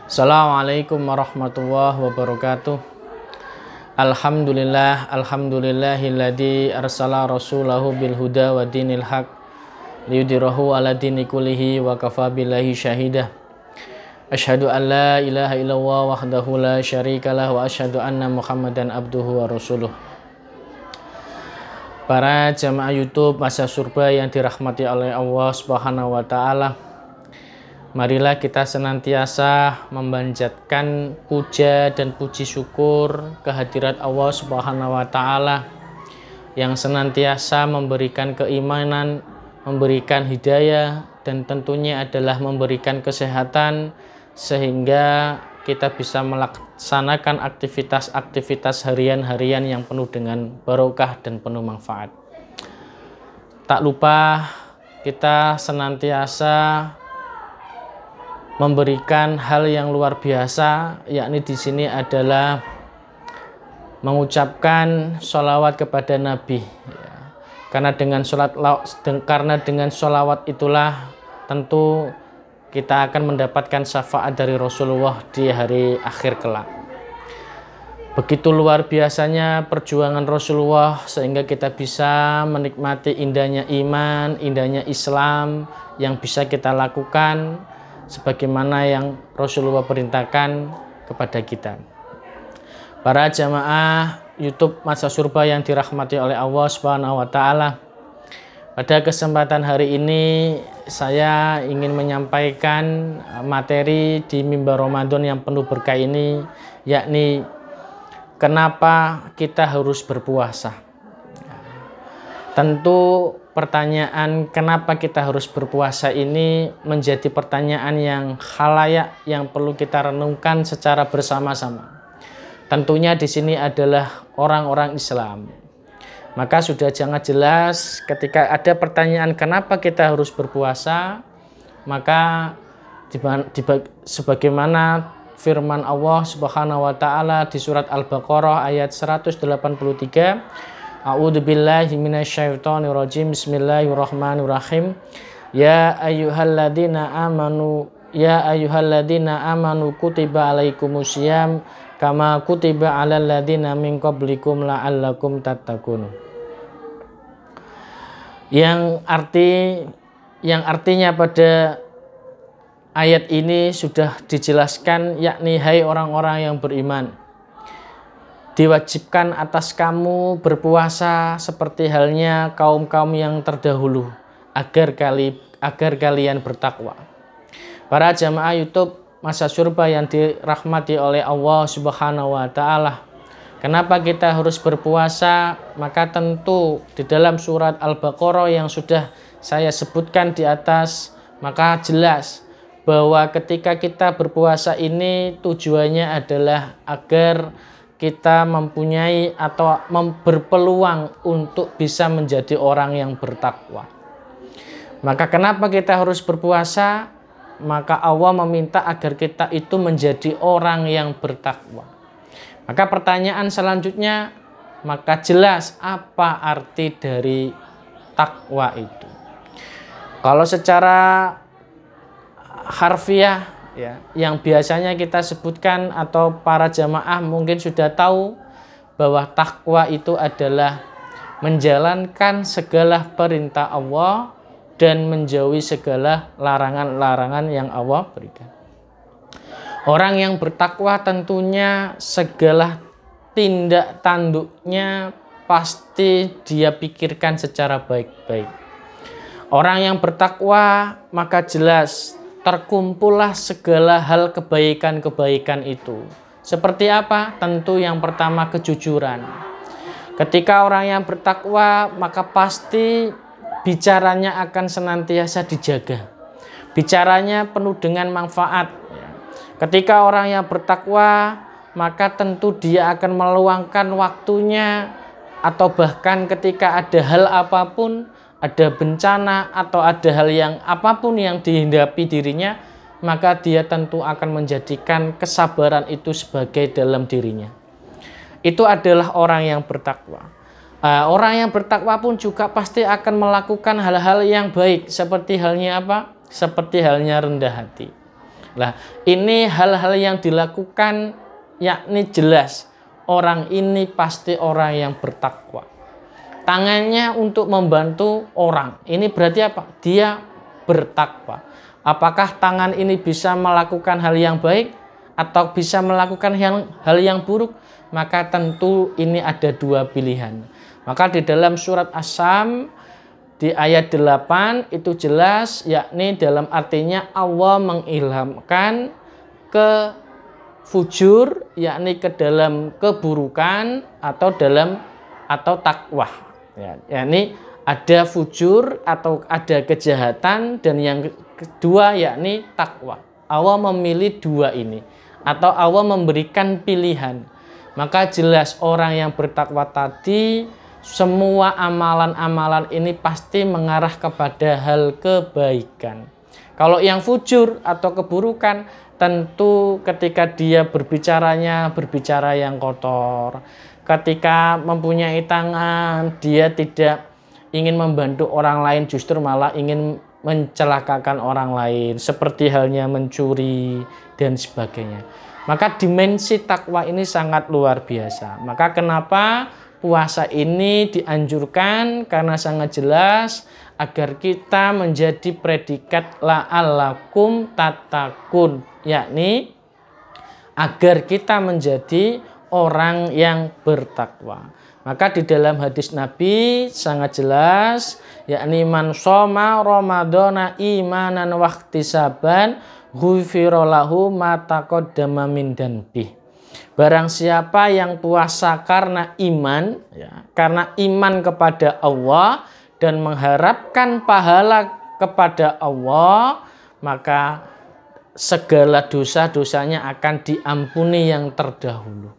Assalamualaikum warahmatullahi wabarakatuh. Alhamdulillahilladzi arsala rasulahu bil huda wa dinil haq liyudhhirahu ala dini kullihi wa kafa billahi syahidah. Asyhadu an la ilaha illallah wahdahu la syarikalah wa asyhadu anna Muhammadan abduhu wa rasuluh. Para jamaah YouTube Masa Surba yang dirahmati oleh Allah Subhanahu wa taala, marilah kita senantiasa memanjatkan puja dan puji syukur kehadirat Allah Subhanahu wa taala yang senantiasa memberikan keimanan, memberikan hidayah, dan tentunya adalah memberikan kesehatan sehingga kita bisa melaksanakan aktivitas-aktivitas harian-harian yang penuh dengan barokah dan penuh manfaat. Tak lupa kita senantiasa memberikan hal yang luar biasa, yakni di sini adalah mengucapkan sholawat kepada Nabi. Karena dengan sholawat itulah tentu kita akan mendapatkan syafaat dari Rasulullah di hari akhir kelak. Begitu luar biasanya perjuangan Rasulullah sehingga kita bisa menikmati indahnya iman, indahnya Islam yang bisa kita lakukan sebagaimana yang Rasulullah perintahkan kepada kita. Para jamaah YouTube Masa Surba yang dirahmati oleh Allah Subhanahu wa taala, pada kesempatan hari ini saya ingin menyampaikan materi di mimbar Ramadan yang penuh berkah ini, yakni kenapa kita harus berpuasa. Tentu pertanyaan kenapa kita harus berpuasa ini menjadi pertanyaan yang khalayak yang perlu kita renungkan secara bersama-sama. Tentunya di sini adalah orang-orang Islam. Maka sudah sangat jelas ketika ada pertanyaan kenapa kita harus berpuasa, maka sebagaimana firman Allah Subhanahu wa taala di surat Al-Baqarah ayat 183, A'udzubillahi minasyaitonirrajim. Bismillahirrahmanirrahim. Ya ayyuhalladzina amanu kutiba alaikumusiyam kama kutiba alal ladzina min qablikum la'allakum tattaqun. Yang artinya pada ayat ini sudah dijelaskan, yakni hai orang-orang yang beriman, diwajibkan atas kamu berpuasa seperti halnya kaum-kaum yang terdahulu agar kalian bertakwa. Para jamaah YouTube Masa Surba yang dirahmati oleh Allah Subhanahu wa taala, kenapa kita harus berpuasa? Maka tentu di dalam surat Al-Baqarah yang sudah saya sebutkan di atas, maka jelas bahwa ketika kita berpuasa ini tujuannya adalah agar kita mempunyai atau berpeluang untuk bisa menjadi orang yang bertakwa. Maka kenapa kita harus berpuasa? Maka Allah meminta agar kita itu menjadi orang yang bertakwa. Maka pertanyaan selanjutnya, maka jelas apa arti dari takwa itu? Kalau secara harfiah ya, yang biasanya kita sebutkan atau para jamaah mungkin sudah tahu bahwa takwa itu adalah menjalankan segala perintah Allah dan menjauhi segala larangan-larangan yang Allah berikan. Orang yang bertakwa tentunya segala tindak tanduknya pasti dia pikirkan secara baik-baik. Orang yang bertakwa maka jelas terkumpullah segala hal kebaikan-kebaikan itu. Seperti apa? Tentu yang pertama kejujuran. Ketika orang yang bertakwa maka pasti bicaranya akan senantiasa dijaga. Bicaranya penuh dengan manfaat. Ketika orang yang bertakwa maka tentu dia akan meluangkan waktunya, atau bahkan ketika ada hal apapun, ada bencana atau ada hal yang apapun yang dihadapi dirinya, maka dia tentu akan menjadikan kesabaran itu sebagai dalam dirinya. Itu adalah orang yang bertakwa. Orang yang bertakwa pun juga pasti akan melakukan hal-hal yang baik, seperti halnya apa? Seperti halnya rendah hati. Nah, ini hal-hal yang dilakukan yakni jelas orang ini pasti orang yang bertakwa. Tangannya untuk membantu orang. Ini berarti apa? Dia bertakwa. Apakah tangan ini bisa melakukan hal yang baik atau bisa melakukan hal yang buruk? Maka tentu ini ada dua pilihan. Maka di dalam surat As-Sam di ayat 8 itu jelas, yakni dalam artinya Allah mengilhamkan ke fujur, yakni ke dalam keburukan atau takwa. Ya, yakni ada fujur atau ada kejahatan, dan yang kedua yakni takwa. Allah memilih dua ini atau Allah memberikan pilihan. Maka jelas orang yang bertakwa tadi, semua amalan-amalan ini pasti mengarah kepada hal kebaikan. Kalau yang fujur atau keburukan, tentu ketika dia berbicara yang kotor. Ketika mempunyai tangan, dia tidak ingin membantu orang lain, justru malah ingin mencelakakan orang lain, seperti halnya mencuri dan sebagainya. Maka dimensi takwa ini sangat luar biasa. Maka kenapa puasa ini dianjurkan? Karena sangat jelas agar kita menjadi predikat la'allakum tattaqun, yakni agar kita menjadi orang yang bertakwa. Maka di dalam hadis Nabi sangat jelas, yakni man shoma ramadhana imanan wahtisaban ghufira lahu ma taqaddama min dzanbih. Barang siapa yang puasa karena iman, ya, karena iman kepada Allah dan mengharapkan pahala kepada Allah, maka segala dosa-dosanya akan diampuni yang terdahulu.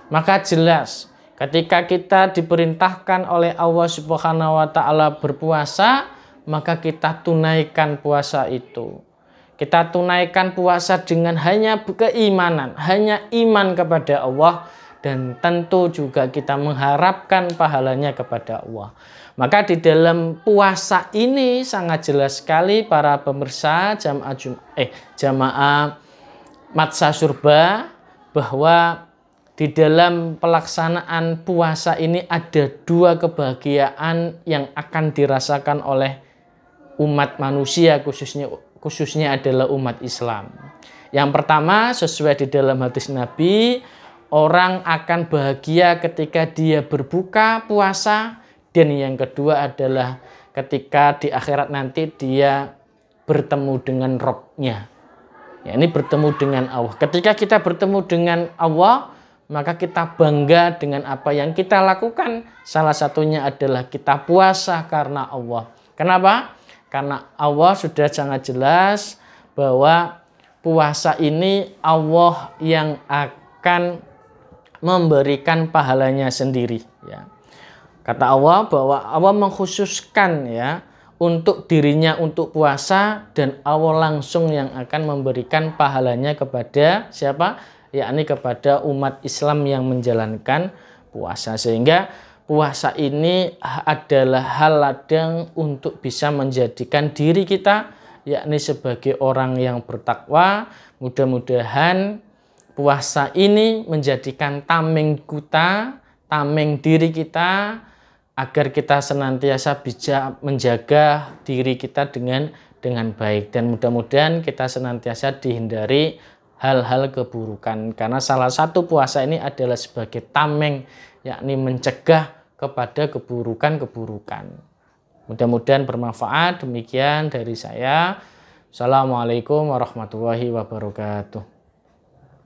Maka jelas ketika kita diperintahkan oleh Allah Subhanahu wa taala berpuasa, maka kita tunaikan puasa itu. Kita tunaikan puasa dengan hanya keimanan, hanya iman kepada Allah, dan tentu juga kita mengharapkan pahalanya kepada Allah. Maka di dalam puasa ini sangat jelas sekali para pemirsa jamaah Matsa Surba, bahwa di dalam pelaksanaan puasa ini ada dua kebahagiaan yang akan dirasakan oleh umat manusia, khususnya adalah umat Islam. Yang pertama, sesuai di dalam hadis Nabi, orang akan bahagia ketika dia berbuka puasa, dan yang kedua adalah ketika di akhirat nanti dia bertemu dengan Rabb-nya. Ya, ini bertemu dengan Allah. Ketika kita bertemu dengan Allah, maka kita bangga dengan apa yang kita lakukan. Salah satunya adalah kita puasa karena Allah. Kenapa? Karena Allah sudah sangat jelas bahwa puasa ini Allah yang akan memberikan pahalanya sendiri. Ya. Kata Allah bahwa Allah mengkhususkan ya untuk dirinya untuk puasa, dan Allah langsung yang akan memberikan pahalanya kepada siapa? Yakni kepada umat Islam yang menjalankan puasa. Sehingga puasa ini adalah hal ladang untuk bisa menjadikan diri kita yakni sebagai orang yang bertakwa. Mudah-mudahan puasa ini menjadikan tameng kita, tameng diri kita, agar kita senantiasa bisa menjaga diri kita dengan baik, dan mudah-mudahan kita senantiasa dihindari hal-hal keburukan, karena salah satu puasa ini adalah sebagai tameng, yakni mencegah kepada keburukan-keburukan. Mudah-mudahan bermanfaat. Demikian dari saya. Assalamualaikum warahmatullahi wabarakatuh.